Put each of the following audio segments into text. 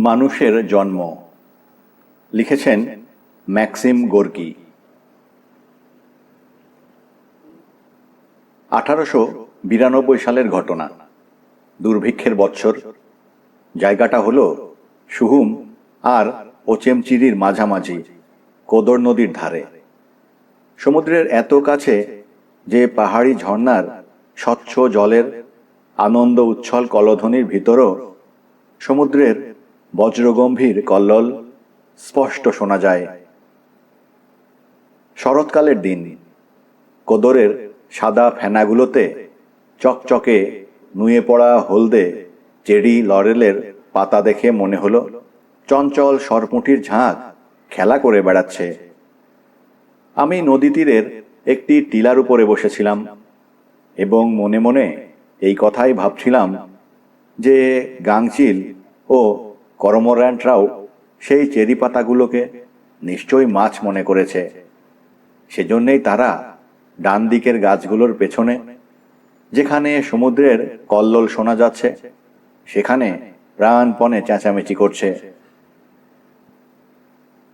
মানুষের জন্ম লিখেছেন ম্যাক্সিম গোর্কি। 1892 সালের ঘটনা। দুর্ভিক্ষের বৎসর। জায়গাটা হলো সুহুম আর ওচেমচিরির মাঝামাঝি, কোদর নদীর ধারে। সমুদ্রের এত কাছে যে পাহাড়ি ঝর্ণার স্বচ্ছ জলের আনন্দ উচ্ছল কলধ্বনির ভিতরও সমুদ্রের বজ্রগম্ভীর কল্লোল স্পষ্ট শোনা যায়। শরৎকালের দিন। কোদরের সাদা ফেনাগুলোতে চকচকে নুয়ে পড়া হলদে চেরি লরেলের পাতা দেখে মনে হলো চঞ্চল সরপুঁটির ঝাঁক খেলা করে বেড়াচ্ছে। আমি নদী তীরের একটি টিলার উপরে বসেছিলাম এবং মনে মনে এই কথাই ভাবছিলাম যে গাংচিল ও করমোর্যান্টরাও সেই চেরি পাতাগুলোকে নিশ্চয়ই মাছ মনে করেছে। সেজন্যেই তারা ডান দিকের গাছগুলোর পেছনে, যেখানে সমুদ্রের কল্লোল শোনা যাচ্ছে, সেখানে প্রাণপণে চেঁচামেচি করছে।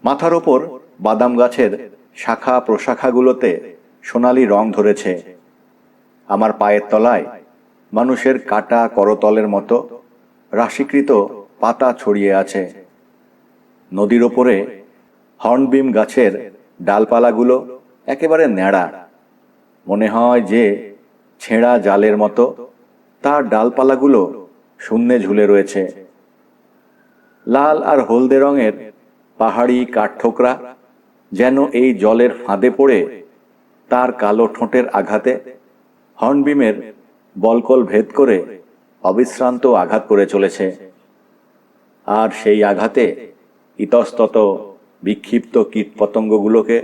মাথার ওপর বাদাম গাছের শাখা প্রশাখাগুলোতে সোনালি রং ধরেছে। আমার পায়ের তলায় মানুষের কাটা করতলের মতো রাশিকৃত পাতা ছড়িয়ে আছে। নদীর ওপরে হর্নবিম গাছের ডালপালাগুলো একেবারে ন্যাড়া, মনে হয় যে ছেঁড়া জালের মতো তার ডালপালাগুলো শূন্যে ঝুলে রয়েছে। লাল আর হলদে রঙের পাহাড়ি কাঠঠোকরা যেন এই জলের ফাঁদে পড়ে তার কালো ঠোঁটের আঘাতে হর্নবিমের বলকল ভেদ করে অবিশ্রান্ত আঘাত করে চলেছে। আর সেই আঘাতে ইতস্তত বিক্ষিপ্ত কীটপতঙ্গগুলোকে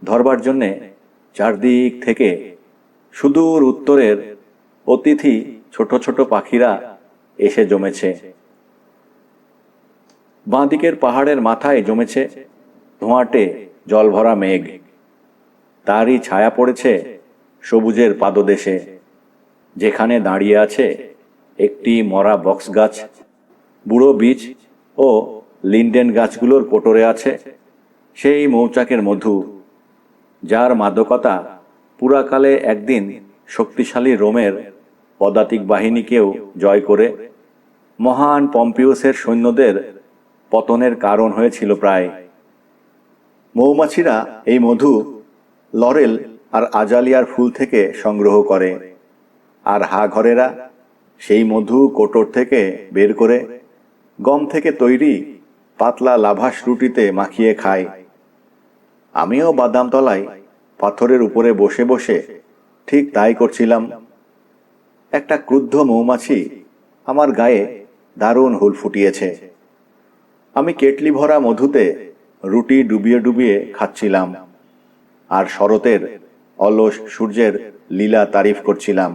ধরবার জন্যে চারদিক থেকে সুদূর উত্তরের অতিথি ছোট ছোট পাখিরা এসে জমেছে। বাঁদিকের পাহাড়ের মাথায় জমেছে ধোঁয়াটে জলভরা মেঘ। তারই ছায়া পড়েছে সবুজের পাদদেশে, যেখানে দাঁড়িয়ে আছে একটি মরা বক্স গাছ। বুড়ো বীজ ও লিন্ডেন গাছগুলোর কোটরে আছে সেই মৌচাকের মধু, যার মাদকতা পুরাকালে একদিন শক্তিশালী রোমের পদাতিক বাহিনীকেও জয় করে মহান পম্পিউসের সৈন্যদের পতনের কারণ হয়েছিল প্রায়। মৌমাছিরা এই মধু লরেল আর আজালিয়ার ফুল থেকে সংগ্রহ করে, আর হাঘরেরা সেই মধু কোটর থেকে বের করে গম থেকে তৈরি পাতলা লাভাস রুটিতে মাখিয়ে খায়। আমিও বাদামতলায় পাথরের উপরে বসে বসে ঠিক তাই করছিলাম। একটা ক্রুদ্ধ মৌমাছি আমার গায়ে দারুণ হুল ফুটিয়েছে। আমি কেটলি ভরা মধুতে রুটি ডুবিয়ে ডুবিয়ে খাচ্ছিলাম আর শরতের অলস সূর্যের লীলা তারিফ করছিলাম।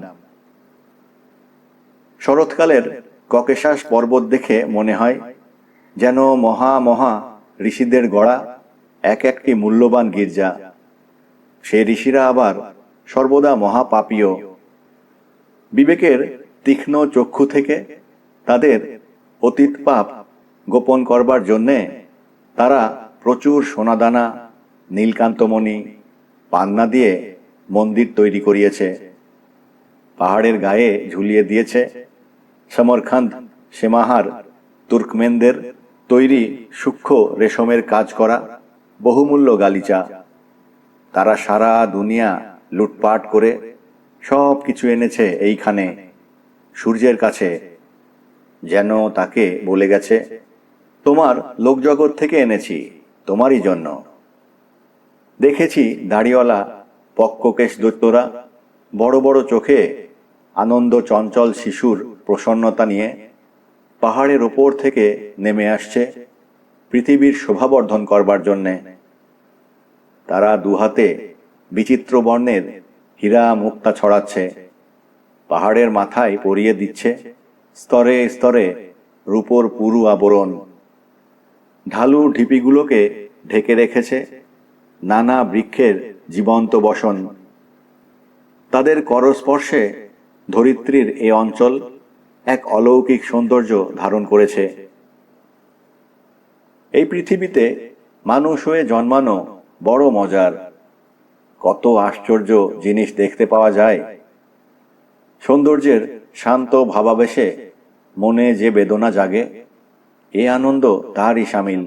শরৎকালের ককেশাস পর্বত দেখে মনে হয় যেন মহা মহা ঋষিদের গড়া এক একটি মূল্যবান গির্জা। সে ঋষিরা আবার সর্বদা মহাপাপীয়। বিবেকের তীক্ষ্ণ চক্ষু থেকে তাদের অতীত পাপ গোপন করবার জন্যে তারা প্রচুর সোনাদানা, নীলকান্তমণি, পান্না দিয়ে মন্দির তৈরি করিয়েছে। পাহাড়ের গায়ে ঝুলিয়ে দিয়েছে সমরখান্দ, সেমাহার, তুর্কমেনদের তৈরি সূক্ষ্ম রেশমের কাজ করা বহুমূল্য গালিচা। তারা সারা দুনিয়া লুটপাট করে সব কিছু এনেছে এইখানে সূর্যের কাছে, যেন তাকে বলে গেছে, তোমার লোকজগৎ থেকে এনেছি তোমারই জন্য। দেখেছি দাড়িওয়ালা পক্ককেশ দৈত্যরা বড় বড় চোখে আনন্দ চঞ্চল শিশুর প্রসন্নতা নিয়ে পাহাড়ের ওপর থেকে নেমে আসছে পৃথিবীর শোভাবর্ধন করবার জন্যে। তারা দুহাতে বিচিত্র বর্ণের হীরা মুক্তা ছড়াচ্ছে, পাহাড়ের মাথায় পরিয়ে দিচ্ছে স্তরে স্তরে রূপোর পুরু আবরণ। ঢালু ঢিপিগুলোকে ঢেকে রেখেছে নানা বৃক্ষের জীবন্ত বসন। তাদের করস্পর্শে ধরিত্রীর এ অঞ্চল এক অলৌকিক সৌন্দর্য ধারণ করেছে। এই পৃথিবীতে মানুষ হয়ে জন্মানো বড় মজার। কত আশ্চর্য জিনিস দেখতে পাওয়া যায়। সৌন্দর্যের শান্ত ভাবাবেশে মনে যে বেদনা জাগে, এ আনন্দ তারই সামিল।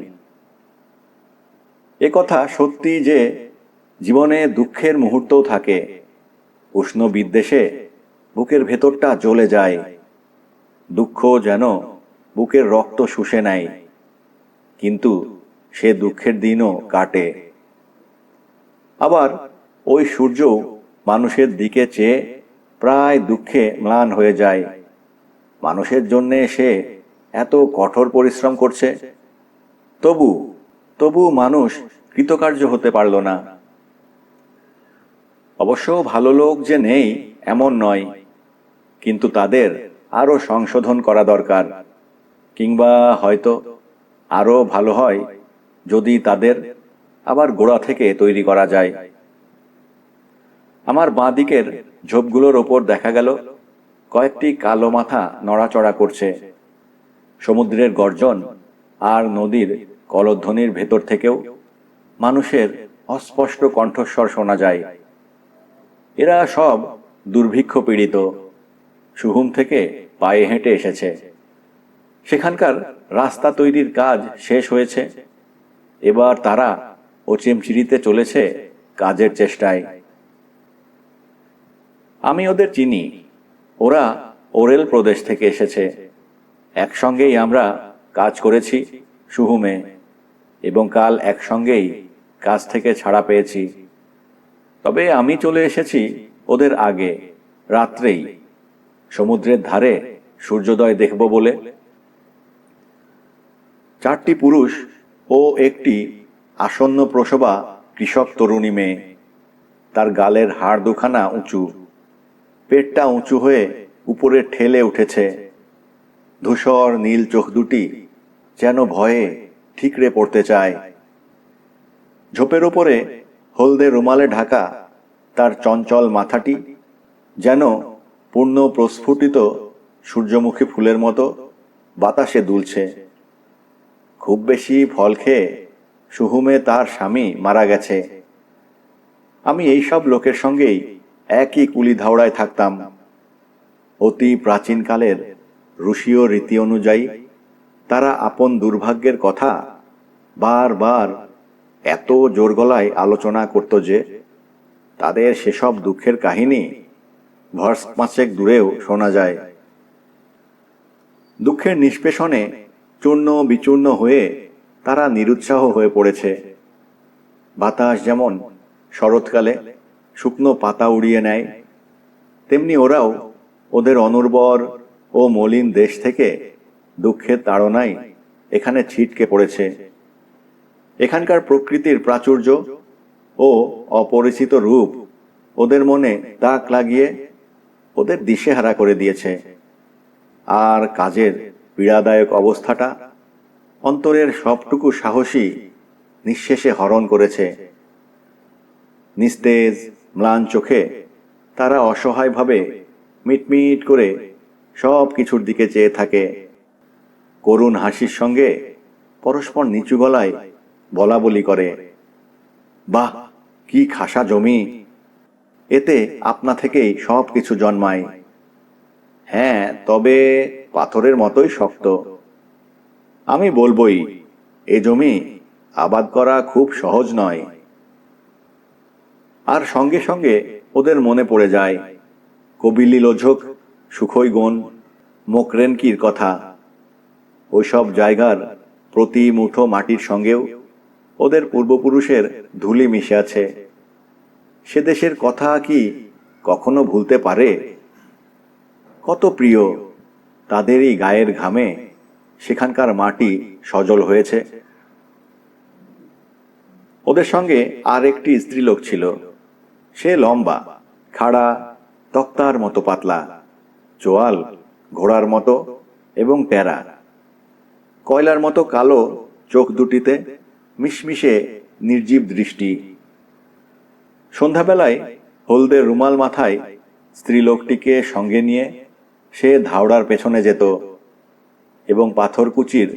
এ কথা সত্যি যে জীবনে দুঃখের মুহূর্তও থাকে। উষ্ণ বিদ্বেষে বুকের ভেতরটা জ্বলে যায়। দুঃখ যেন বুকের রক্ত শুষে নেয়, কিন্তু সে দুঃখের দিনও কাটে। আবার ওই সূর্য মানুষের দিকে চেয়ে প্রায় দুঃখে ম্লান হয়ে যায়। মানুষের জন্যে সে এত কঠোর পরিশ্রম করছে, তবু মানুষ কৃতকার্য হতে পারল না। অবশ্য ভালো লোক যে নেই এমন নয়, কিন্তু তাদের আরো সংশোধন করা দরকার। কিংবা হয়তো আরো ভালো হয় যদি তাদের আবার গোড়া থেকে তৈরি করা যায়। আমার বাঁ দিকের ঝোপগুলোর ওপর দেখা গেল কয়েকটি কালো মাথা নড়াচড়া করছে। সমুদ্রের গর্জন আর নদীর কলধ্বনির ভেতর থেকেও মানুষের অস্পষ্ট কণ্ঠস্বর শোনা যায়। এরা সব দুর্ভিক্ষ পীড়িত, সুহুম থেকে পায়ে হেঁটে এসেছে। সেখানকার রাস্তা তৈরির কাজ শেষ হয়েছে, এবার তারা ওচিমচিরিতে চলেছে কাজের চেষ্টায়। আমি ওদের চিনি, ওরা ওরেল প্রদেশ থেকে এসেছে। একসঙ্গেই আমরা কাজ করেছি সুহুমে, এবং কাল একসঙ্গেই কাজ থেকে ছাড়া পেয়েছি। তবে আমি চলে এসেছি ওদের আগে, রাত্রেই, সমুদ্রের ধারে সূর্যোদয় দেখব বলে। 4টি পুরুষ ও একটি আসন্ন প্রসবা কৃষক তরুণী মেয়ে। তার গালের হাড় দুখানা উঁচু, পেটটা উঁচু হয়ে উপরে ঠেলে উঠেছে। ধূসর নীল চোখ দুটি যেন ভয়ে ঠিকরে পড়তে চায়। ঝোপের ওপরে হলদে রুমালে ঢাকা তার চঞ্চল মাথাটি যেন পূর্ণ প্রস্ফুটিত সূর্যমুখী ফুলের মতো বাতাসে দুলছে। খুব বেশি ফল খেয়ে সুহুমে তার স্বামী মারা গেছে। আমি এইসব লোকের সঙ্গেই একই কুলি ধাওড়ায় থাকতাম। অতি প্রাচীনকালের রুশীয় রীতি অনুযায়ী তারা আপন দুর্ভাগ্যের কথা বারবার এত জোর গলায় আলোচনা করত যে তাদের সেসব দুঃখের কাহিনী ভর্স 5 দূরেও শোনা যায়। দুঃখের নিষ্পেষণে চূর্ণ বিচূর্ণ হয়ে তারা নিরুৎসাহ হয়ে পড়েছে। বাতাস যেমন শরৎকালে শুকনো পাতা উড়িয়ে নেয়, তেমনি ওরাও ওদের অনুর্বর ও মলিন দেশ থেকে দুঃখের তাড়নায় এখানে ছিটকে পড়েছে। এখানকার প্রকৃতির প্রাচুর্য ও অপরিচিত রূপ ওদের মনে দাগ লাগিয়ে ওদের দিশেহারা করে দিয়েছে। আর কাজের পীড়াদায়ক অবস্থাটা অন্তরের সবটুকু সাহসী নিঃশেষে হরণ করেছে। নিস্তেজ ম্লান চোখে তারা অসহায়ভাবে মিটমিট করে সব কিছুর দিকে চেয়ে থাকে। করুণ হাসির সঙ্গে পরস্পর নিচু গলায় বলা বলি করে, বাহ, কি খাসা জমি, এতে আপনা থেকেই সব কিছু জন্মায়। হ্যাঁ, তবে পাথরের মতোই শক্ত। আমি বলবই, এ জমি আবাদ করা খুব সহজ নয়। আর সঙ্গে সঙ্গে ওদের মনে পড়ে যায় কবিলি লোঝক, সুখৈগণ, মোকরেনকির কথা। ওইসব জায়গার প্রতি মুঠো মাটির সঙ্গেও ওদের পূর্বপুরুষের ধুলি মিশে আছে। সে দেশের কথা কি কখনো ভুলতে পারে? কত প্রিয় তাদেরই গায়ের ঘামে সেখানকার মাটি সজল হয়েছে। ওদের সঙ্গে আর একটি স্ত্রীলোক ছিল। সে লম্বা, খাড়া, তক্তার মতো পাতলা, চোয়াল ঘোড়ার মতো এবং টেরা, কয়লার মতো কালো চোখ দুটিতে মিশমিশে নির্জীব দৃষ্টি। সন্ধ্যাবেলায় হলদে রুমাল মাথায় স্ত্রীলোকটিকে সঙ্গে নিয়ে সে ধাওড়ার পেছনে যেত এবং পাথরকুচির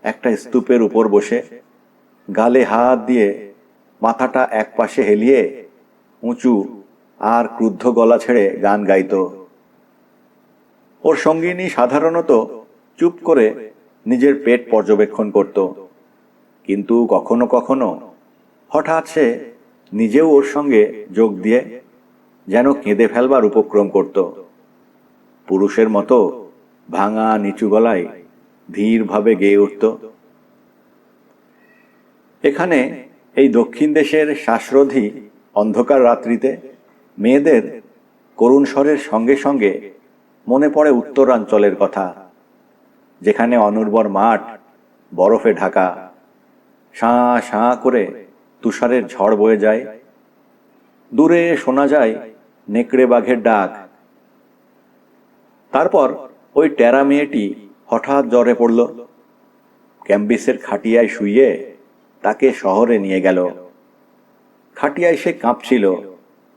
একটা স্তূপের উপর বসে গালে হাত দিয়ে মাথাটা একপাশে হেলিয়ে উঁচু আর ক্রুদ্ধ গলা ছেড়ে গান গাইত। ওর সঙ্গিনী সাধারণত চুপ করে নিজের পেট পর্যবেক্ষণ করত, কিন্তু কখনো কখনো হঠাৎ সে নিজেও ওর সঙ্গে যোগ দিয়ে যেন কেঁদে ফেলবার উপক্রম করত। পুরুষের মতো ভাঙা নিচু গলায় ধীরভাবে গেয়ে উঠত। এখানে এই দক্ষিণ দেশের শ্বাসরোধী অন্ধকার রাত্রিতে মেয়েদের করুণ স্বরের সঙ্গে সঙ্গে মনে পড়ে উত্তরাঞ্চলের কথা, যেখানে অনুর্বর মাঠ বরফে ঢাকা, শাঁ শাঁ করে তুষারের ঝড় বয়ে যায়, দূরে শোনা যায় নেকড়ে বাঘের ডাক। তারপর ওই টেরা মেয়েটি হঠাৎ জ্বরে পড়ল। ক্যাম্বিসের খাটিয়ায় শুইয়ে তাকে শহরে নিয়ে গেল। খাটিয়ায় সে কাঁপছিল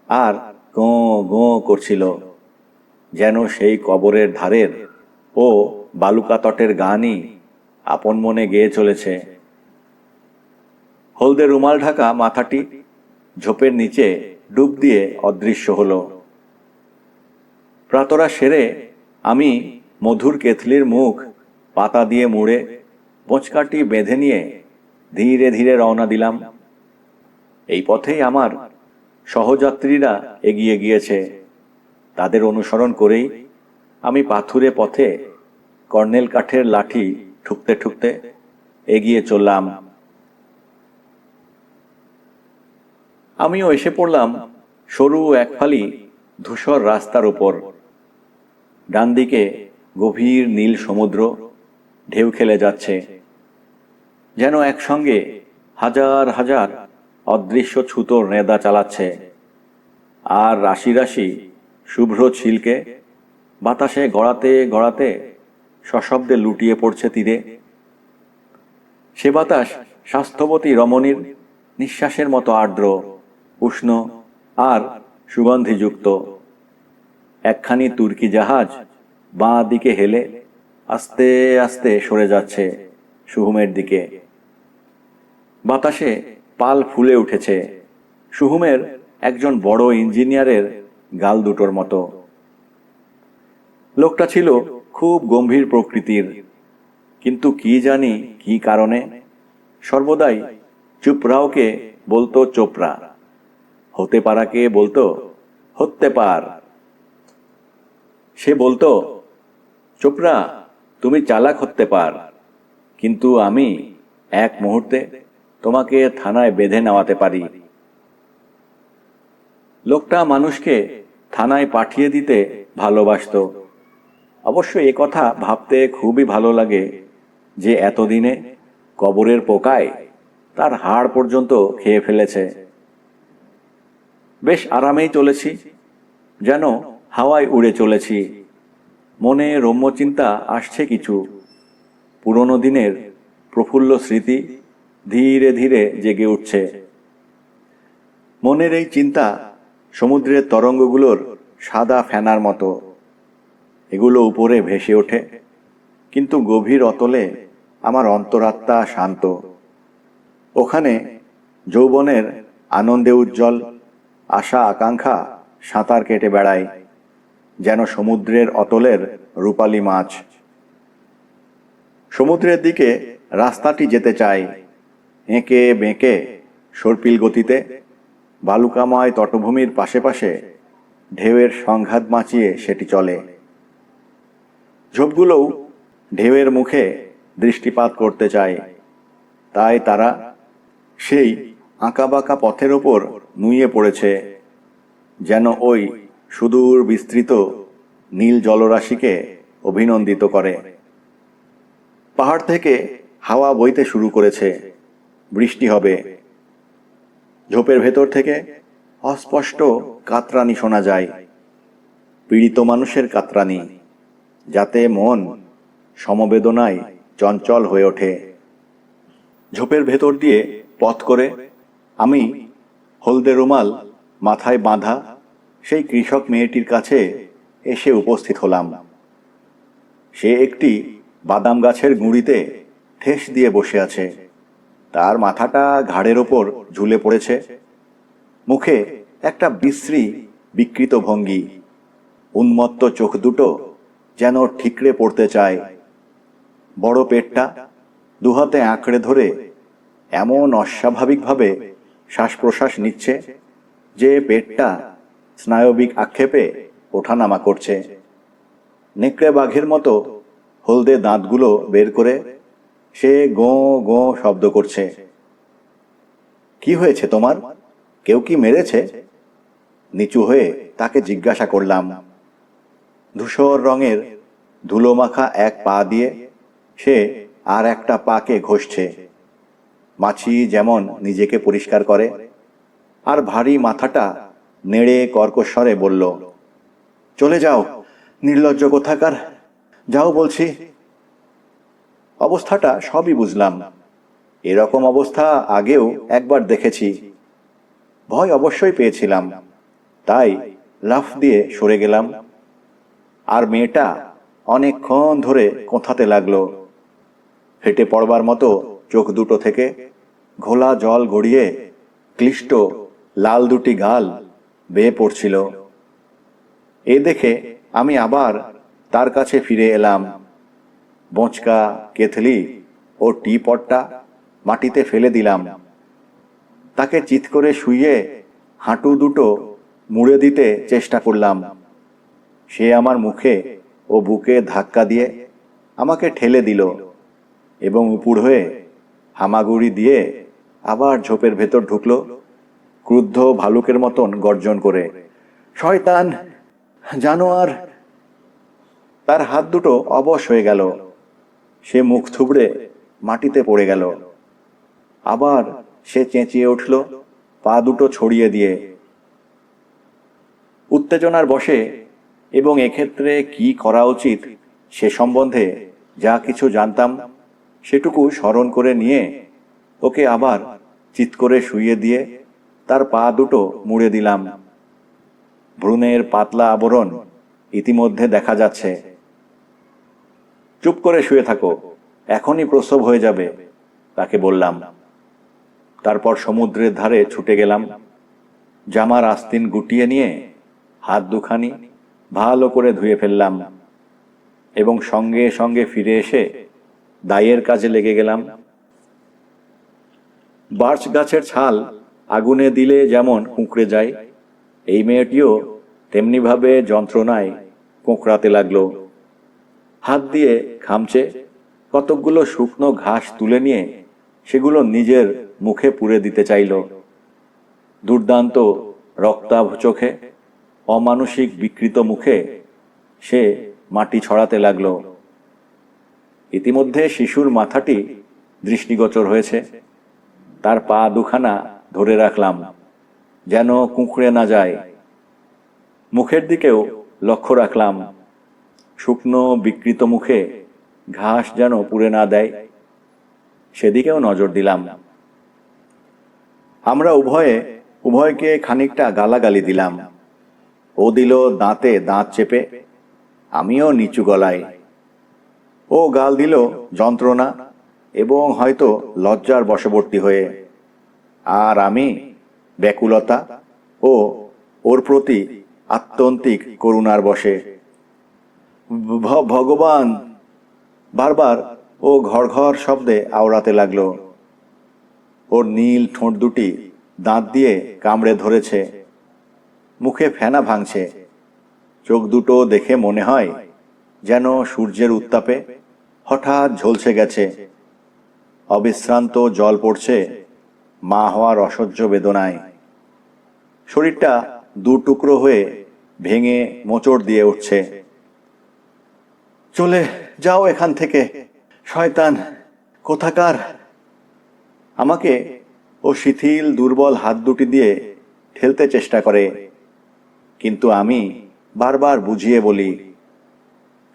আর গোঁ গোঁ করছিল, যেন সেই কবরের ধারের ও বালুকা তটের গানই আপন মনে গেয়ে চলেছে। হলদে রুমাল ঢাকা মাথাটি ঝোপের নিচে ডুব দিয়ে অদৃশ্য হল। প্রাতরা সেরে আমি মধুর কেথলির মুখ পাতা দিয়ে মুড়ে বোঁচকাটি বেঁধে নিয়ে ধীরে ধীরে রওনা দিলাম। এই পথেই আমার সহযাত্রীরা এগিয়ে গিয়েছে। তাদের অনুসরণ করেই আমি পাথুরে পথে কর্নেল কাঠের লাঠি ঠুকতে ঠুকতে এগিয়ে চললাম। আমিও এসে পড়লাম সরু একফালি ধূসর রাস্তার উপর। ডান দিকে গভীর নীল সমুদ্র ঢেউ খেলে যাচ্ছে, যেন একসঙ্গে হাজার হাজার অদৃশ্য ছুতোর নেদা চালাচ্ছে, আর রাশি রাশি শুভ্র ছিলকে বাতাসে গড়াতে গড়াতে সশব্দে লুটিয়ে পড়ছে তীরে। সে বাতাস স্বাস্থ্যবতী রমণীর নিঃশ্বাসের মতো আর্দ্র, উষ্ণ আর সুগন্ধিযুক্ত। একখানি তুর্কি জাহাজ বাঁ দিকে হেলে আস্তে আস্তে সরে যাচ্ছে সুহুমের দিকে। বাতাসে পাল ফুলে উঠেছে সুহুমের একজন বড় ইঞ্জিনিয়ারের গাল দুটোর মতো। লোকটা ছিল খুব গম্ভীর প্রকৃতির, কিন্তু কি জানি কি কারণে সর্বদাই চুপরাওকে বলতো চোপড়া, হতে পারাকে বলতো হতে পার। সে বলতো, চোপড়া তুমি চালাক হতে পার, কিন্তু আমি এক মুহূর্তে তোমাকে থানায় বেঁধে নেওয়াতে পারি। লোকটা মানুষকে থানায় পাঠিয়ে দিতে ভালোবাসত। অবশ্য এ কথা ভাবতে খুবই ভালো লাগে যে এতদিনে কবরের পোকায় তার হাড় পর্যন্ত খেয়ে ফেলেছে। বেশ আরামেই চলেছি, যেন হাওয়ায় উড়ে চলেছি। মনে রম্যচিন্তা আসছে কিছু, পুরনো দিনের প্রফুল্ল স্মৃতি ধীরে ধীরে জেগে উঠছে। মনের এই চিন্তা সমুদ্রের তরঙ্গগুলোর সাদা ফেনার মতো। এগুলো উপরে ভেসে ওঠে, কিন্তু গভীর অতলে আমার অন্তরাত্মা শান্ত। ওখানে যৌবনের আনন্দে উজ্জ্বল আশা আকাঙ্ক্ষা সাঁতার কেটে বেড়ায়, যেন সমুদ্রের অতলের রূপালী মাছ। সমুদ্রের দিকে রাস্তাটি যেতে চায় এঁকে বেঁকে সর্পিল গতিতে। বালুকাময় তটভূমির পাশে পাশে ঢেউয়ের সংঘাত বাঁচিয়ে সেটি চলে। ঝোপগুলোও ঢেউয়ের মুখে দৃষ্টিপাত করতে চায়, তাই তারা সেই আঁকাবাঁকা পথের ওপর নুয়ে পড়েছে, যেন ওই সুদূর বিস্তৃত নীল জলরাশিকে অভিনন্দিত করে। পাহাড় থেকে হাওয়া বইতে শুরু করেছে, বৃষ্টি হবে। ঝোপের ভেতর থেকে অস্পষ্ট কাতরানি শোনা যায়, পীড়িত মানুষের কাতরানি, যাতে মন সমবেদনায় চঞ্চল হয়ে ওঠে। ঝোপের ভেতর দিয়ে পথ করে আমি হলদে রুমাল মাথায় বাঁধা সেই কৃষক মেয়েটির কাছে এসে উপস্থিত হলাম। সে একটি বাদাম গাছের গুঁড়িতে ঠেস দিয়ে বসে আছে। তার মাথাটা ঘাড়ের ওপর ঝুলে পড়েছে, মুখে একটা বিশ্রী বিকৃত ভঙ্গি, উন্মত্ত চোখ দুটো যেন ঠিকরে পড়তে চায়। বড় পেটটা দুহাতে আঁকড়ে ধরে এমন অস্বাভাবিকভাবে শ্বাস প্রশ্বাস নিচ্ছে যে পেটটা স্নায়বিক আক্ষেপে ওঠানামা করছে। নেকড়ে বাঘের মতো হলদে দাঁতগুলো বের করে সে গোঁ গোঁ শব্দ করছে। কি হয়েছে তোমার? কেউ কি মেরেছে? নিচু হয়ে তাকে জিজ্ঞাসা করলাম। ধূসর রঙের ধুলোমাখা এক পা দিয়ে সে আর একটা পাকে ঘষছে, মাছি যেমন নিজেকে পরিষ্কার করে। আর ভারী মাথাটা নেড়ে কর্কশ্বরে বলল, চলে যাও, নির্লজ্জ কোথাকার, যাও বলছি। অবস্থাটা সবই বুঝলাম। এরকম অবস্থা আগেও একবার দেখেছি। ভয় অবশ্যই পেয়েছিলাম, তাই লাফ দিয়ে সরে গেলাম। আর মেয়েটা অনেকক্ষণ ধরে কোঁথাতে লাগলো। ফেটে পড়বার মতো চোখ দুটো থেকে ঘোলা জল গড়িয়ে ক্লিষ্ট লাল দুটি গাল বেয়ে পড়ছিল। এ দেখে আমি আবার তার কাছে ফিরে এলাম। বোঁচকা, কেথলি ও টি পটটা মাটিতে ফেলে দিলাম। তাকে চিৎ করে শুইয়ে হাঁটু দুটো মুড়ে দিতে চেষ্টা করলাম। সে আমার মুখে ও বুকে ধাক্কা দিয়ে আমাকে ঠেলে দিল এবং উপুড় হয়ে হামাগুড়ি দিয়ে আবার ঝোপের ভেতর ঢুকল, ক্রুদ্ধ ভালুকের মতন গর্জন করে, শয়তান, জানোয়ার। তার হাত দুটো অবশ হয়ে গেল। সে মুখ থুবড়ে মাটিতে পড়ে গেল। আবার সে চেঁচিয়ে উঠল, পা দুটো ছড়িয়ে দিয়ে। উত্তেজনার বশে এবং এক্ষেত্রে কি করা উচিত সে সম্বন্ধে যা কিছু জানতাম সেটুকু স্মরণ করে নিয়ে ওকে আবার চিৎ করে শুইয়ে দিয়ে তার পা দুটো মুড়ে দিলাম। ভ্রূণের পাতলা আবরণ ইতিমধ্যে দেখা যাচ্ছে। চুপ করে শুয়ে থাকো, এখনই প্রসব হয়ে যাবে, তাকে বললাম। তারপর সমুদ্রের ধারে ছুটে গেলাম। জামার আস্তিন গুটিয়ে নিয়ে হাত দুখানি ভালো করে ধুয়ে ফেললাম এবং সঙ্গে সঙ্গে ফিরে এসে দাইয়ের কাজে লেগে গেলাম। বার্চ গাছের ছাল আগুনে দিলে যেমন কুঁকড়ে যায়, এই মেয়েটিও তেমনিভাবে যন্ত্রণায় কোঁকড়াতে লাগলো। হাত দিয়ে খামচে কতকগুলো শুকনো ঘাস তুলে নিয়ে সেগুলো নিজের মুখে পুরে দিতে চাইল। দুর্দান্ত রক্তাভ চোখে, অমানসিক বিকৃত মুখে সে মাটি ছড়াতে লাগলো। ইতিমধ্যে শিশুর মাথাটি দৃষ্টিগোচর হয়েছে। তার পা দুখানা ধরে রাখলাম যেন কুঁকড়ে না যায়। মুখের দিকেও লক্ষ্য রাখলাম, শুকনো বিকৃত মুখে ঘাস যেন পুড়ে না দেয়, সেদিকেও নজর দিলাম। আমরা উভয়কে খানিকটা গালাগালি দিলাম। ও দিল দাঁতে দাঁত চেপে, আমিও নিচু গলায়। ও গাল দিল যন্ত্রণা এবং হয়তো লজ্জার বশবর্তী হয়ে, আর আমি ব্যাকুলতা ও ওর প্রতি আত্যন্তিক করুণার বশে। ভগবান, বারবার ও ঘড় ঘড় শব্দে আওড়াতে লাগলো। ওর নীল ঠোঁট দুটি দাঁত দিয়ে কামড়ে ধরেছে, মুখে ফেনা ভাঙছে। চোখ দুটো দেখে মনে হয় যেন সূর্যের উত্তাপে হঠাৎ ঝলসে গেছে। অবিশ্রান্ত জল পড়ছে মা হওয়ার অসহ্য বেদনায়। শরীরটা দু টুকরো হয়ে ভেঙে মোচড় দিয়ে উঠছে। চলে যাও এখান থেকে, শয়তান কোথাকার। আমাকে ও শিথিল দুর্বল হাত দুটি দিয়ে ঠেলতে চেষ্টা করে, কিন্তু আমি বারবার বুঝিয়ে বলি,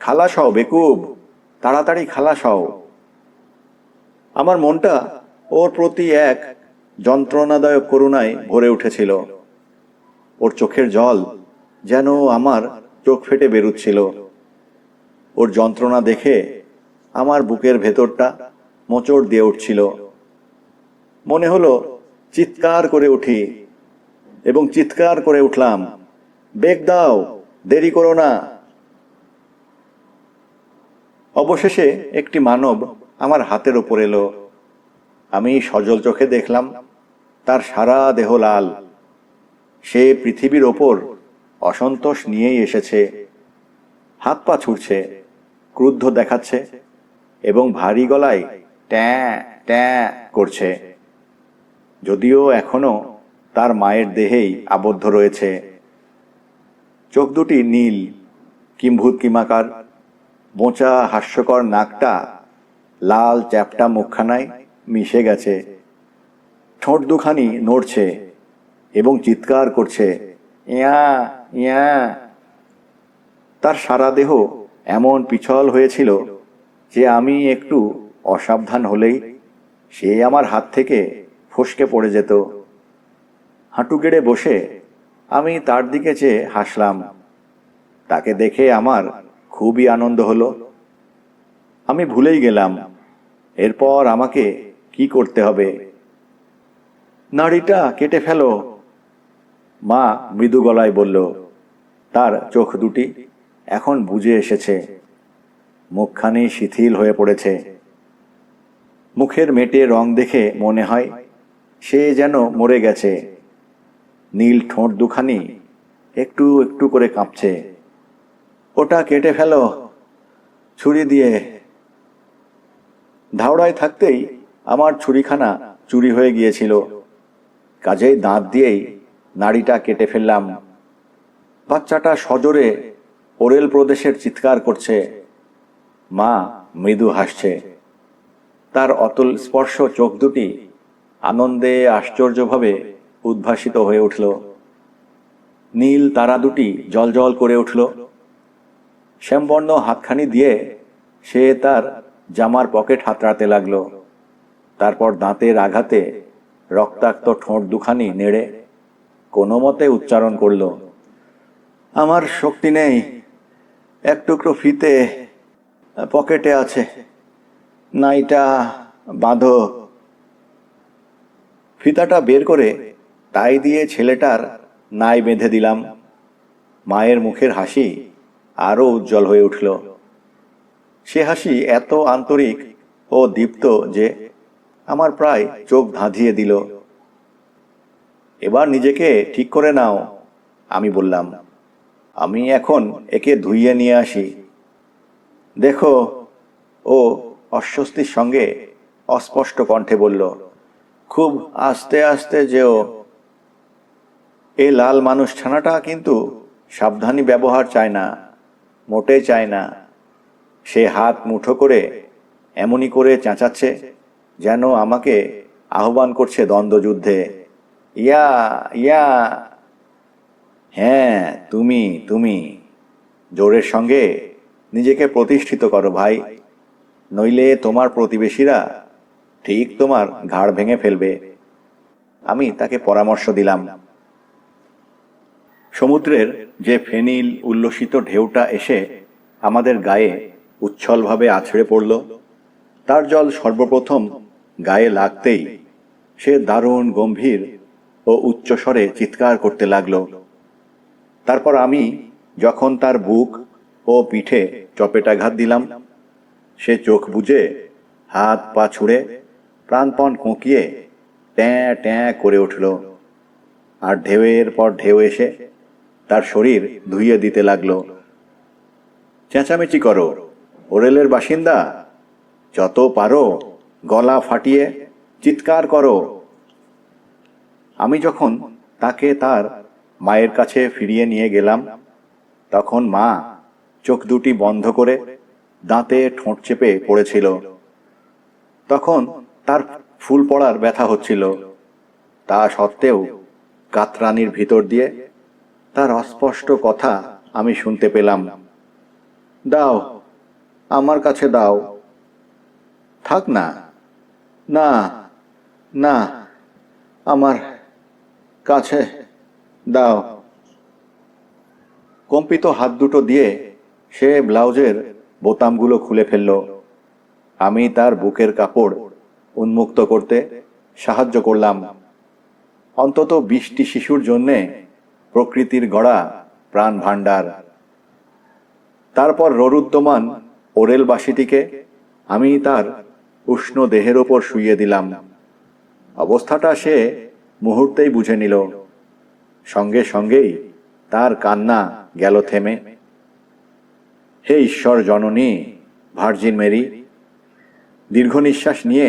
খালাস হও বেকুব, তাড়াতাড়ি খালাস হও। আমার মনটা ওর প্রতি এক যন্ত্রণাদায়ক করুণায় ভরে উঠেছিল। ওর চোখের জল যেন আমার চোখ ফেটে বেরুচ্ছিল। ওর যন্ত্রণা দেখে আমার বুকের ভেতরটা মোচড় দিয়ে উঠছিল। মনে হলো চিৎকার করে উঠি, এবং চিৎকার করে উঠলাম, বেগ দাও, দেরি করো না। অবশেষে একটি মানব আমার হাতের ওপর এলো। আমি সজল চোখে দেখলাম তার সারা দেহ লাল। সে পৃথিবীর ওপর অসন্তোষ নিয়েই এসেছে। হাত পা ছুড়ছে, ক্রুদ্ধ দেখাচ্ছে এবং ভারী গলায় ট্যাঁ ট্যাঁ করছে। যদিও এখনো তার মায়ের দেহেই আবদ্ধ রয়েছে। চোখ দুটি নীল, কিম্ভূত কিমাকার। বোঁচা হাস্যকর নাকটা লাল চ্যাপ্টা মুখখানায় মিশে গেছে। ঠোঁট দুখানি নড়ছে এবং চিৎকার করছে, ইয়া ইয়া। তার সারা দেহ এমন পিছল হয়েছিল যে আমি একটু অসাবধান হলেই সে আমার হাত থেকে ফসকে পড়ে যেত। হাঁটু গেড়ে বসে আমি তার দিকে চেয়ে হাসলাম। তাকে দেখে আমার খুবই আনন্দ হলো। আমি ভুলেই গেলাম এরপর আমাকে কি করতে হবে। নাড়িটা কেটে ফেলো, মা মৃদু গলায় বলল। তার চোখ দুটি এখন বুজে এসেছে, মুখখানি শিথিল হয়ে পড়েছে। মুখের মেটে রং দেখে মনে হয় সে যেন মরে গেছে। নীল ঠোঁট দুখানি একটু একটু করে কাঁপছে। ওটা কেটে ফেলো ছুরি দিয়ে। ধাওড়ায় থাকতেই আমার ছুরিখানা চুরি হয়ে গিয়েছিল। কাজেই দাঁত দিয়েই নাড়িটা কেটে ফেললাম। বাচ্চাটা সজোরে ওরেল প্রদেশের চিৎকার করছে। মা মৃদু হাসছে। তার অতল স্পর্শ চোখ দুটি আনন্দে আশ্চর্যভাবে উদ্ভাসিত হয়ে উঠল। নীল তারা দুটি জলজল করে উঠল। শ্যামবর্ণ হাতখানি দিয়ে সে তার জামার পকেট হাতড়াতে লাগল। তারপর দাঁতের আঘাতে রক্তাক্ত ঠোঁট দুখানি নেড়ে কোনো মতে উচ্চারণ করল, আমার শক্তি নেই, এক টুকরো ফিতে পকেটে আছে, নাইটা বাঁধো। ফিতাটা বের করে তাই দিয়ে ছেলেটার নাই বেঁধে দিলাম। মায়ের মুখের হাসি আরো উজ্জ্বল হয়ে উঠল। সে হাসি এত আন্তরিক ও দীপ্ত যে আমার প্রায় চোখ ধাঁধিয়ে দিল। এবার নিজেকে ঠিক করে নাও, আমি বললাম। আমি এখন একে ধুইয়ে নিয়ে আসি। দেখো, ও অস্বস্তির সঙ্গে অস্পষ্ট কণ্ঠে বলল, খুব আস্তে আস্তে যেও। এ লাল মানুষ ছানাটা কিন্তু সাবধানী ব্যবহার চায় না, মোটে চায় না। সে হাত মুঠো করে এমনই করে চেঁচাচ্ছে যেন আমাকে আহ্বান করছে দ্বন্দ্বযুদ্ধে, ইয়া ইয়া। হ্যাঁ, তুমি তুমি জোরের সঙ্গে নিজেকে প্রতিষ্ঠিত করো ভাই, নইলে তোমার প্রতিবেশীরা ঠিক তোমার ঘাড় ভেঙে ফেলবে। আমি তাকে পরামর্শ দিলাম। সমুদ্রের যে ফেনিল উল্লসিত ঢেউটা এসে আমাদের গায়ে উচ্ছলভাবে আছড়ে পড়ল, তার জল সর্বপ্রথম গায়ে লাগতেই সে দারুণ গম্ভীর ও উচ্চস্বরে চিৎকার করতে লাগল। তারপর আমি যখন তার বুক ও পিঠে চপেটাঘাত দিলাম, সে চোখ বুজে হাত পা ছুঁড়ে প্রাণপণ কোঁকিয়ে ট্যাঁ ট্যাঁ করে উঠল। আর ঢেউয়ের পর ঢেউ এসে তার শরীর ধুইয়ে দিতে লাগলো। চেঁচামেচি করো, ওরেলের বাসিন্দা, যত পারো গলা ফাটিয়ে চিৎকার করো। আমি যখন তাকে তার মায়ের কাছে ফিরিয়ে নিয়ে গেলাম, তখন মা চোখ দুটি বন্ধ করে দাঁতে ঠোঁট চেপে পড়েছিল। তখন তার ফুল পড়ার ব্যথা হচ্ছিল। তা সত্ত্বেও কাতরানির ভিতর দিয়ে তার অস্পষ্ট কথা আমি শুনতে পেলাম, দাও, আমার কাছে দাও। থাক না, না না, আমার কাছে দাও। কম্পিত হাত দুটো দিয়ে সে ব্লাউজের বোতামগুলো খুলে ফেলল। আমি তার বুকের কাপড় উন্মুক্ত করতে সাহায্য করলাম। অন্তত 20টি শিশুর জন্যে প্রকৃতির গড়া প্রাণ ভাণ্ডার। তারপর রোরুদ্যমান ওরেল বাসিটিকে আমি তার উষ্ণ দেহের ওপর শুইয়ে দিলাম। অবস্থাটা সে মুহূর্তেই বুঝে নিল। সঙ্গে সঙ্গেই তার কান্না গেল থেমে। হে ঈশ্বর জননী, ভার্জিন মেরি, দীর্ঘ নিঃশ্বাস নিয়ে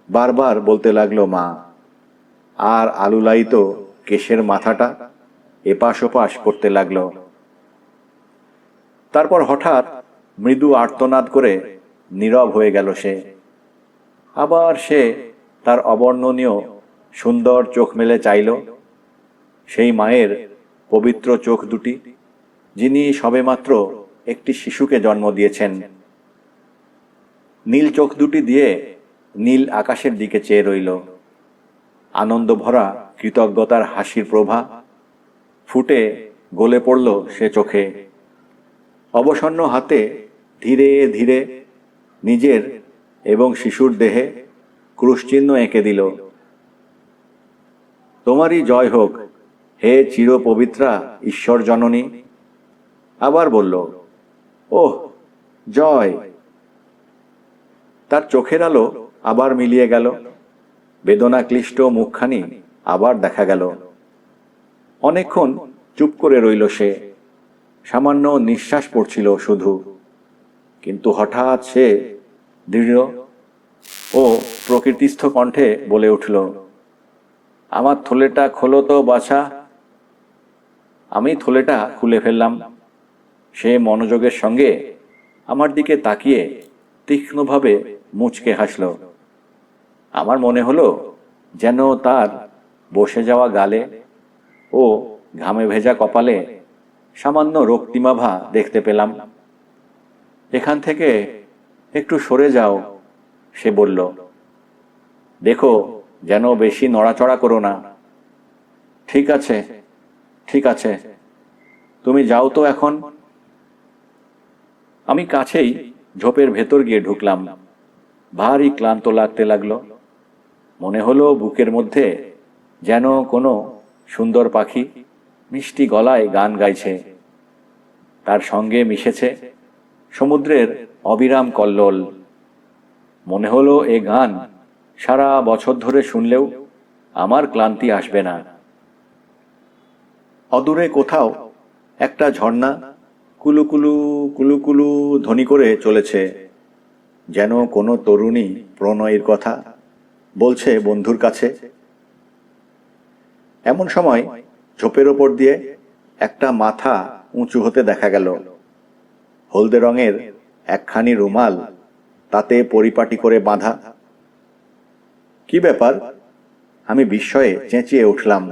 বারবার বলতে লাগলো মা। আর আলুলায়িত কেশের মাথাটা এপাশ ওপাশ করতে লাগলো। তারপর হঠাৎ মৃদু আর্তনাদ করে নীরব হয়ে গেল সে। আবার সে তার অবর্ণনীয় সুন্দর চোখ মেলে চাইল সেই মায়ের পবিত্র চোখ দুটি, যিনি সবেমাত্র একটি শিশুকে জন্ম দিয়েছেন। নীল চোখ দুটি দিয়ে নীল আকাশের দিকে চেয়ে রইল। আনন্দ ভরা কৃতজ্ঞতার হাসির প্রভা ফুটে গলে পড়ল সে চোখে। অবসন্ন হাতে ধীরে ধীরে নিজের এবং শিশুর দেহে ক্রুশচিহ্ন এঁকে দিল। তোমারই জয় হোক হে চির পবিত্রা ঈশ্বর জননী। আবার বলল, ওহ জয়। তার চোখের আলো আবার মিলিয়ে গেল। বেদনা ক্লিষ্ট মুখখানি আবার দেখা গেল। অনেকক্ষণ চুপ করে রইল সে। সামান্য নিঃশ্বাস পড়ছিল শুধু। কিন্তু হঠাৎ সে দৃঢ় ও প্রকৃতিস্থ কণ্ঠে বলে উঠল, আমার থলেটা খোলো তো বাছা। আমি থলেটা খুলে ফেললাম। সে মনোযোগের সঙ্গে আমার দিকে তাকিয়ে তীক্ষ্ণভাবে মুচকে হাসল। আমার মনে হলো যেন তার বসে যাওয়া গালে ও ঘামে ভেজা কপালে সামান্য রক্তিমাভা দেখতে পেলাম। এখান থেকে একটু সরে যাও, সে বলল। দেখো যেন বেশি নড়াচড়া করো না। ঠিক আছে, ঠিক আছে, তুমি যাও তো এখন। আমি কাছেই ঝোপের ভেতর গিয়ে ঢুকলাম। ভারী ক্লান্ত লাগতে লাগলো। মনে হলো বুকের মধ্যে যেন কোনো সুন্দর পাখি মিষ্টি গলায় গান গাইছে। তার সঙ্গে মিশেছে সমুদ্রের অবিরাম কল্লোল। মনে হলো এ গান সারা বছর ধরে শুনলেও আমার ক্লান্তি আসবে না। অদূরে কোথাও একটা ঝর্ণা কুলুকুলু কুলুকুলু ধ্বনি করে চলেছে, যেন কোনো তরুণী প্রণয়ের কথা বলছে বন্ধুর কাছে। এমন সময় ঝোপের ওপর দিয়ে একটা মাথা উঁচু হতে দেখা গেল। হলদে রঙের একখানি রুমাল তাতে পরিপাটি করে বাঁধা। কি ব্যাপার? আমি বিস্ময়ে চেঁচিয়ে উঠলাম।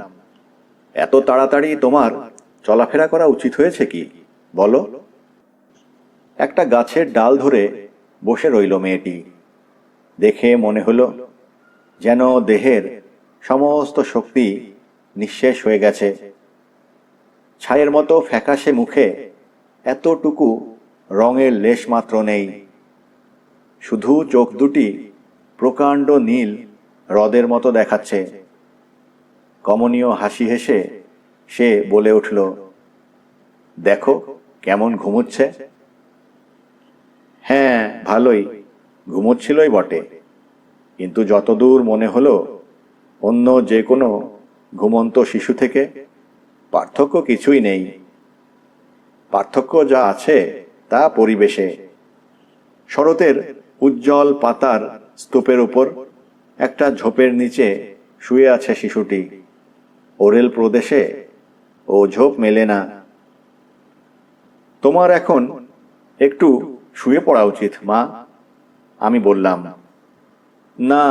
এত তাড়াতাড়ি তোমার চলাফেরা করা উচিত হয়েছে কি বলো? একটা গাছের ডাল ধরে বসে রইল মেয়েটি। দেখে মনে হলো যেন দেহের সমস্ত শক্তি নিঃশেষ হয়ে গেছে। ছায়ের মতো ফ্যাকাশে মুখে এতটুকু রঙের লেশ মাত্র নেই। শুধু চোখ দুটি প্রকাণ্ড নীল হ্রদের মতো দেখাচ্ছে। কমনীয় হাসি হেসে সে বলে উঠল, দেখো কেমন ঘুমোচ্ছে। হ্যাঁ, ভালোই ঘুমোচ্ছিলই বটে, কিন্তু যতদূর মনে হলো অন্য যে কোনো ঘুমন্ত শিশু থেকে পার্থক্য কিছুই নেই। পার্থক্য যা আছে তা পরিবেশে। শরতের উজ্জ্বল পাতার স্তূপের উপর একটা ঝোপের নিচে শুয়ে আছে শিশুটি। ওরেল প্রদেশে ও ঝোপ মেলে না। তোমার এখন একটু শুয়ে পড়া উচিত মা, আমি বললাম। না,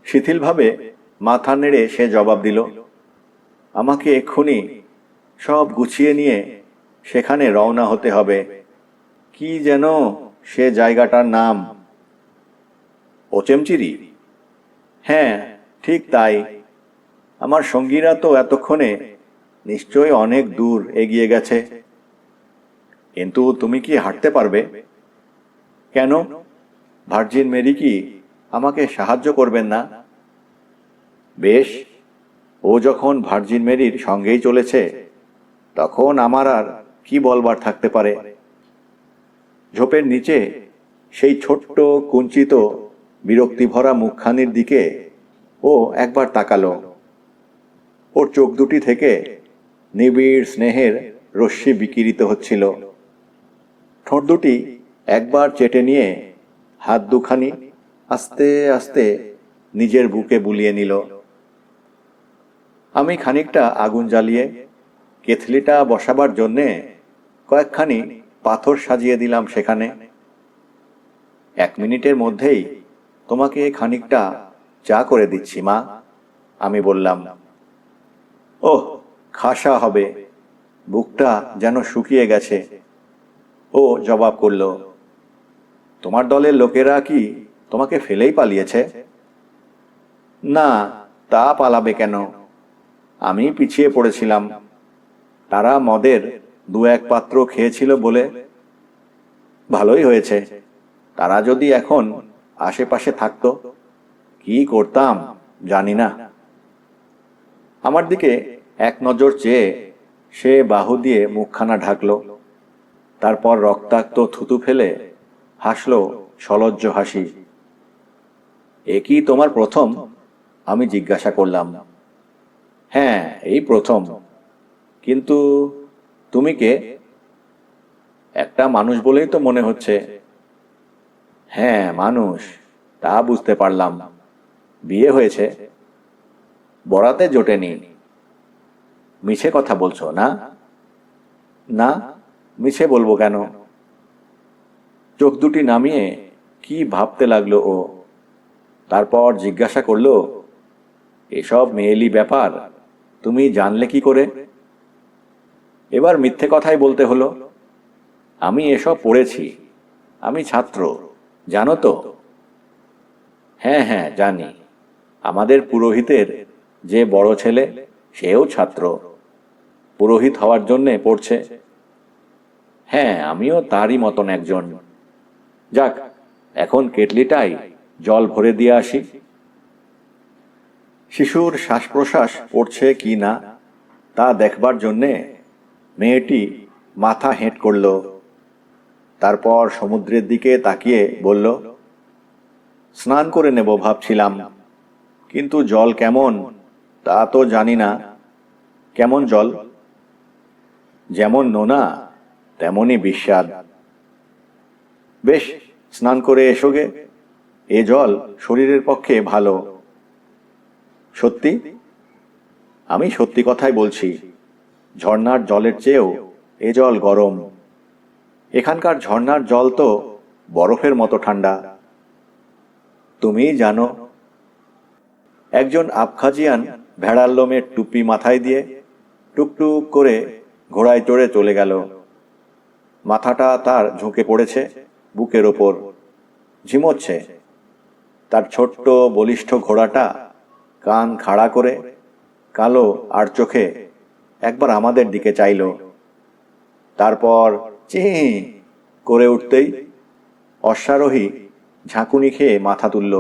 শিথিলভাবে মাথা নেড়ে সে জবাব দিল, আমাকে এক্ষুনি সব গুছিয়ে নিয়ে সেখানে রওনা হতে হবে। কি যেন সে জায়গাটার নাম? ওচেমচিরি? হ্যাঁ, ঠিক তাই। আমার সঙ্গীরা তো এতক্ষণে নিশ্চয়ই অনেক দূর এগিয়ে গেছে। কিন্তু তুমি কি হাঁটতে পারবে? কেন? ভার্জিন মেরি কি আমাকে সাহায্য করবেন না? বেশ, ও যখন ভার্জিন মেরির সঙ্গেই চলেছে, তখন আমার আর কি বলবার থাকতে পারে? ঝোপের নিচে সেই ছোট্ট কুঞ্চিত বিরক্তিভরা মুখখানির দিকে ও একবার তাকালো। ওর চোখ দুটি থেকে নিবিড় স্নেহের রশ্মি বিকিরিত হচ্ছিল। ঠোঁট দুটি একবার চেটে নিয়ে হাত দুখানি আস্তে আস্তে নিজের বুকে বুলিয়ে নিল। আমি খানিকটা আগুন জ্বালিয়ে কেতলিটা বসাবার জন্যে কয়েকখানি পাথর সাজিয়ে দিলাম সেখানে। 1 মিনিটের মধ্যেই তোমাকে খানিকটা চা করে দিচ্ছি মা, আমি বললাম। ওহ, খাসা হবে, বুকটা যেন শুকিয়ে গেছে। ও জবাব করল, তোমার দলের লোকেরা কি তোমাকে ফেলেই পালিয়েছে? না, তা পালাবে কেন? আমি পিছিয়ে পড়েছিলাম। তারা মদের 2-1 পাত্র খেয়েছিল বলে। ভালোই হয়েছে। তারা যদি এখন আশেপাশে থাকতো, কি করতাম জানি না। আমার দিকে এক নজর চেয়ে সে বাহু দিয়ে মুখখানা ঢাকল, তারপর রক্তাক্ত থুতু ফেলে হাসল সলজ্জ হাসি। এ কি তোমার প্রথম? আমি জিজ্ঞাসা করলাম। হ্যাঁ, এই প্রথম। কিন্তু তুমি কে? একটা মানুষ বলেই তো মনে হচ্ছে। হ্যাঁ, মানুষ, তা বুঝতে পারলাম। বিয়ে হয়েছে? বরাতে জোটেনি। মিছে কথা বলছো না? না, মিছে বলবো কেন? চোখ দুটি নামিয়ে কি ভাবতে লাগলো ও। তারপর জিজ্ঞাসা করলো, এসব মেয়েলি ব্যাপার তুমি জানলে কি করে? এবার মিথ্যে কথাই বলতে হলো। আমি এসব পড়েছি। আমি ছাত্র, জানো তো? হ্যাঁ হ্যাঁ, জানি। আমাদের পুরোহিতের যে বড় ছেলে, সেও ছাত্র, পুরোহিত হওয়ার জন্যে পড়ছে। হ্যাঁ, আমিও তারই মতন একজন। যাক, এখন কেটলিটাই জল ভরে দিয়ে আসি। শিশুর শ্বাস প্রশ্বাস পড়ছে কি না তা দেখবার জন্যে মেয়েটি মাথা হেঁট করল। তারপর সমুদ্রের দিকে তাকিয়ে বলল, স্নান করে নেব ভাবছিলাম, কিন্তু জল কেমন তা তো জানি না। কেমন জল? যেমন নোনা তেমনই বিস্বাদ। বেশ, স্নান করে এসোগে। এ জল শরীরের পক্ষে ভালো। সত্যি? আমি সত্যি কথাই বলছি। ঝর্ণার জলের চেয়েও এ জল গরম। এখানকার ঝর্ণার জল তো বরফের মতো ঠান্ডা। তুমিই জানো। একজন আবখাজিয়ান ভেড়ার লোমের টুপি মাথায় দিয়ে টুকটুক করে ঘোড়ায় চড়ে চলে গেল। মাথাটা তার ঝুঁকে পড়েছে বুকের ওপর, ঝিমোচ্ছে। তার ছোট্ট বলিষ্ঠ ঘোড়াটা কান খাড়া করে কালো আর চোখে একবার আমাদের দিকে চাইল। তারপর চি করে উঠতেই অশ্বারোহী ঝাঁকুনি খেয়ে মাথা তুলল,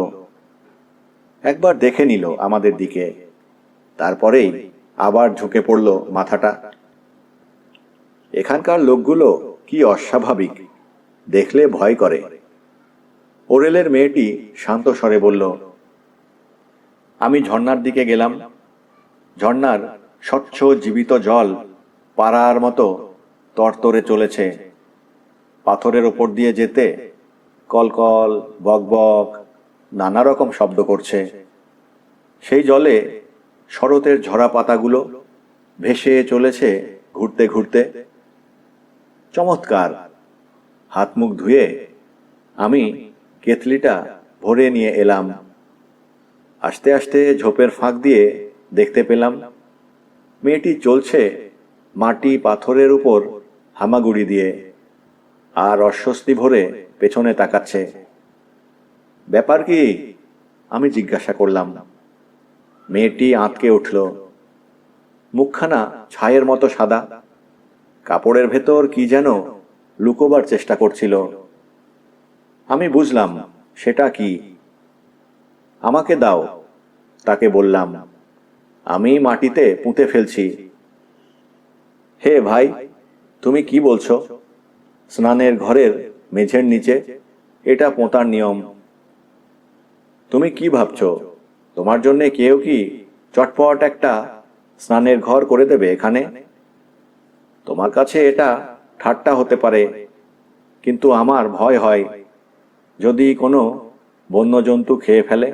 একবার দেখে নিল আমাদের দিকে, তারপরেই আবার ঝুঁকে পড়ল মাথাটা। এখানকার লোকগুলো কি অস্বাভাবিক, দেখলে ভয় করে। ওরেলের মেয়েটি শান্ত স্বরে বলল। আমি ঝর্ণার দিকে গেলাম। ঝর্ণার স্বচ্ছ জীবিত জল পাড়ার মতো তরতরে চলেছে। পাথরের ওপর দিয়ে যেতে কলকল বকবক নানা রকম শব্দ করছে। সেই জলে শরতের ঝরা পাতাগুলো ভেসে চলেছে ঘুরতে ঘুরতে। চমৎকার। হাত মুখ ধুয়ে আমি কেতলিটা ভরে নিয়ে এলাম। আস্তে আস্তে ঝোপের ফাঁক দিয়ে দেখতে পেলাম মেয়েটি চলছে মাটি পাথরের উপর হামাগুড়ি দিয়ে, আর অস্বস্তি ভরে পেছনে তাকাচ্ছে। ব্যাপার কি? আমি জিজ্ঞাসা করলাম। মেয়েটি আঁতকে উঠল। মুখখানা ছায়ের মতো সাদা, কাপড়ের ভেতর কি যেন লুকোবার চেষ্টা করছিল। আমি বুঝলাম সেটা কি? আমাকে দাও, তাকে বললাম। আমি মাটিতে পুঁতে ফেলছি। হে ভাই, তুমি কি বলছো? স্নানের ঘরের মেঝের নিচে এটা পোঁতার নিয়ম। তুমি কি ভাবছো তোমার জন্য কেউ কি চটপট একটা স্নানের ঘর করে দেবে এখানে? তোমার কাছে এটা ঠাট্টা হতে পারে, কিন্তু আমার ভয় হয় যদি কোনো বন্যজন্তু খেয়ে ফেলে।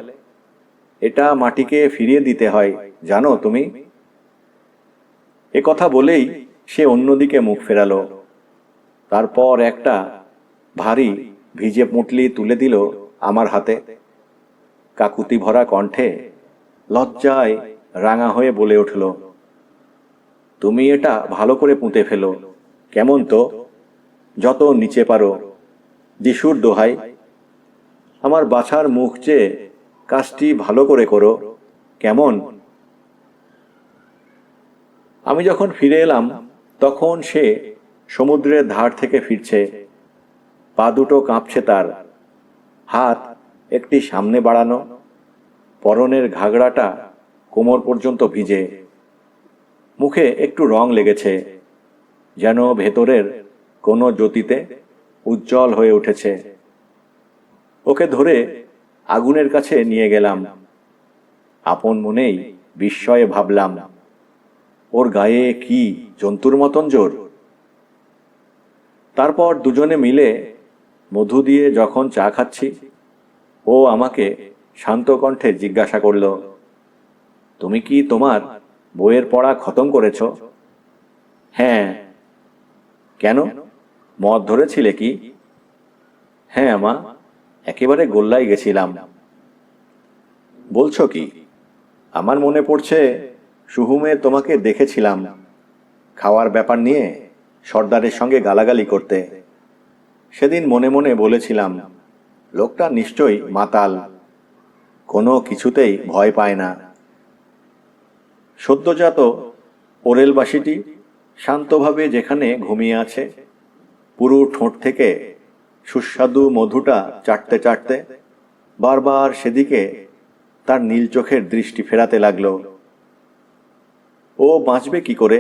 এটা মাটিকে ফিরিয়ে দিতে হয়, জানো তুমি। এ কথা বলেই সে অন্যদিকে মুখ ফেরালো। তারপর একটা ভারী ভিজে পুঁটলি তুলে দিল আমার হাতে। কাকুতি ভরা কণ্ঠে লজ্জায় রাঙা হয়ে বলে উঠল, তুমি এটা ভালো করে পুঁতে ফেলো, কেমন তো? যত নিচে পারো, যিশুর দোহাই। আমার বাছার মুখ চেয়ে কাজটি ভালো করে করো, কেমন? আমি যখন ফিরে এলাম তখন সে সমুদ্রের ধার থেকে ফিরছে। পা দুটো কাঁপছে তার, হাত একটি সামনে বাড়ানো, পরনের ঘাগড়াটা কোমর পর্যন্ত ভিজে। মুখে একটু রং লেগেছে, যেন ভেতরের কোনো জ্যোতিতে উজ্জ্বল হয়ে উঠেছে। ওকে ধরে আগুনের কাছে নিয়ে গেলাম। আপন মনেই বিস্ময়ে ভাবলাম, ওর গায়ে কি জন্তুর মতন জোর। তারপর দুজনে মিলে মধু দিয়ে যখন চা খাচ্ছি, ও আমাকে শান্ত কণ্ঠে জিজ্ঞাসা করল, তুমি কি তোমার বইয়ের পড়া খতম করেছ? হ্যাঁ। কেন, মদ ধরেছিলে কি? হ্যাঁ মা, একেবারে গোল্লায় গেছিলাম। বলছো কি? আমার মনে পড়ছে সুহুমে তোমাকে দেখেছিলাম খাওয়ার ব্যাপার নিয়ে সর্দারের সঙ্গে গালাগালি করতে। সেদিন মনে মনে বলেছিলাম, লোকটা নিশ্চয়ই মাতাল, কোনো কিছুতেই ভয় পায় না। সদ্যজাত ওরেলবাসীটি শান্তভাবে যেখানে ঘুমিয়ে আছে, পুরো ঠোঁট থেকে সুস্বাদু মধুটা চাটতে চাটতে বারবার সেদিকে তার নীল চোখের দৃষ্টি ফেরাতে লাগল। ও বাঁচবে কি করে?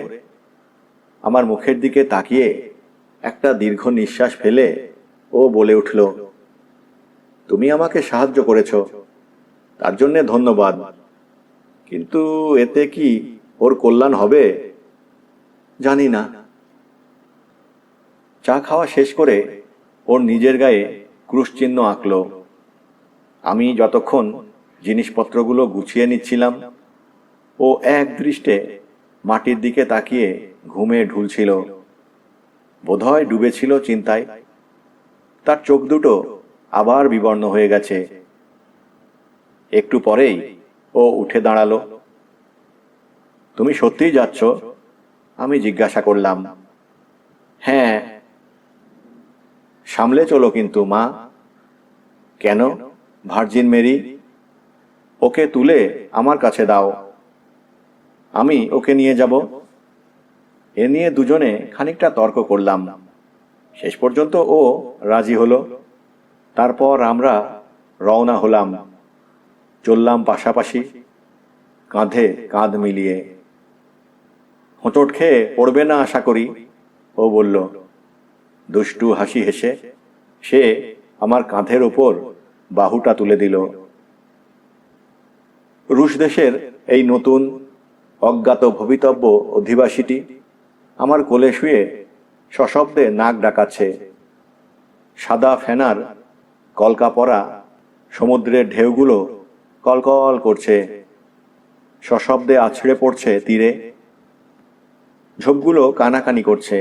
আমার মুখের দিকে তাকিয়ে একটা দীর্ঘ নিঃশ্বাস ফেলে ও বলে উঠল, তুমি আমাকে সাহায্য করেছ, তার জন্যে ধন্যবাদ। কিন্তু এতে কি ওর কল্যাণ হবে? জানি না। চা খাওয়া শেষ করে ওর নিজের গায়ে ক্রুশচিহ্ন আঁকল। আমি যতক্ষণ জিনিসপত্রগুলো গুছিয়ে নিচ্ছিলাম, ও এক দৃষ্টে মাটির দিকে তাকিয়ে ঘুমে ঢুলছিল। বোধহয় ডুবেছিল চিন্তায়। তার চোখ দুটো আবার বিবর্ণ হয়ে গেছে। একটু পরেই ও উঠে দাঁড়ালো। তুমি সত্যিই যাচ্ছ? আমি জিজ্ঞাসা করলাম। হ্যাঁ। সামলে চলো কিন্তু মা। কেন, ভার্জিন মেরি? ওকে তুলে আমার কাছে দাও, আমি ওকে নিয়ে যাব। এ নিয়ে দুজনে খানিকটা তর্ক করলাম। শেষ পর্যন্ত ও রাজি হলো। তারপর আমরা রওনা হলাম। চললাম পাশাপাশি, কাঁধে কাঁধ মিলিয়ে। হোঁচট খেয়ে পড়বে না আশা করি, ও বলল। দুষ্টু হাসি হেসে সে আমার কাঁধের ওপর বাহুটা তুলে দিল। রুশ দেশের এই নতুন অজ্ঞাত ভবিতব্য অধিবাসীটি আমার কোলে শুয়ে সশব্দে নাক ডাকাচ্ছে। সাদা ফেনার কলকা পরা সমুদ্রের ঢেউগুলো কলকল করছে, সশব্দে আছড়ে পড়ছে তীরে। ঝোপগুলো কানাকানি করছে।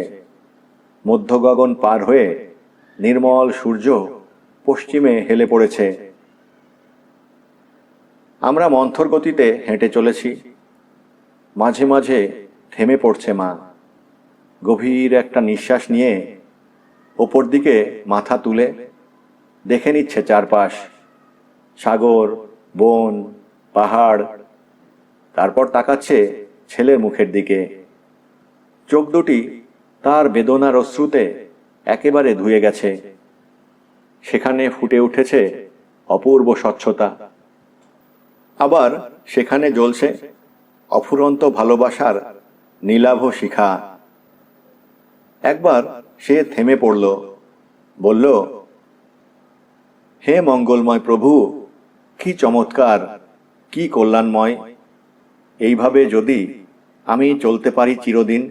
মধ্য গগন পার হয়ে নির্মল সূর্য পশ্চিমে হেলে পড়েছে। আমরা মন্থর গতিতে হেঁটে চলেছি। মাঝে মাঝে থেমে পড়ছে মা। গভীর একটা নিঃশ্বাস নিয়ে ওপর দিকে মাথা তুলে দেখে নিচ্ছে চারপাশ, সাগর, বন, পাহাড়। তারপর তাকাচ্ছে ছেলের মুখের দিকে। চোখ দুটি তার বেদনার অশ্রুতে একেবারে ধুয়ে গেছে। সেখানে ফুটে উঠেছে অপূর্ব স্বচ্ছতা। আবার সেখানে জ্বলছে অফুরন্ত ভালোবাসার নীলাভ শিখা। একবার সে থেমে পড়ল, বলল, হে মঙ্গলময় প্রভু, কি চমৎকার, কি কল্যাণময়! এইভাবে যদি আমি চলতে পারি চিরদিন,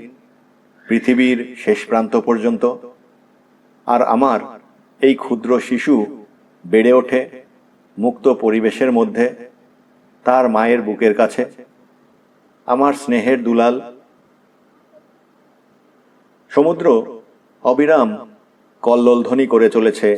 পৃথিবীর শেষ প্রান্ত পর্যন্ত, আর আমার এই ক্ষুদ্র শিশু বেড়ে ওঠে মুক্ত পরিবেশের মধ্যে, তার মায়ের বুকের কাছে, আমার স্নেহের দুলাল। সমুদ্র অবিরাম কল্লোলধ্বনি করে চলেছে।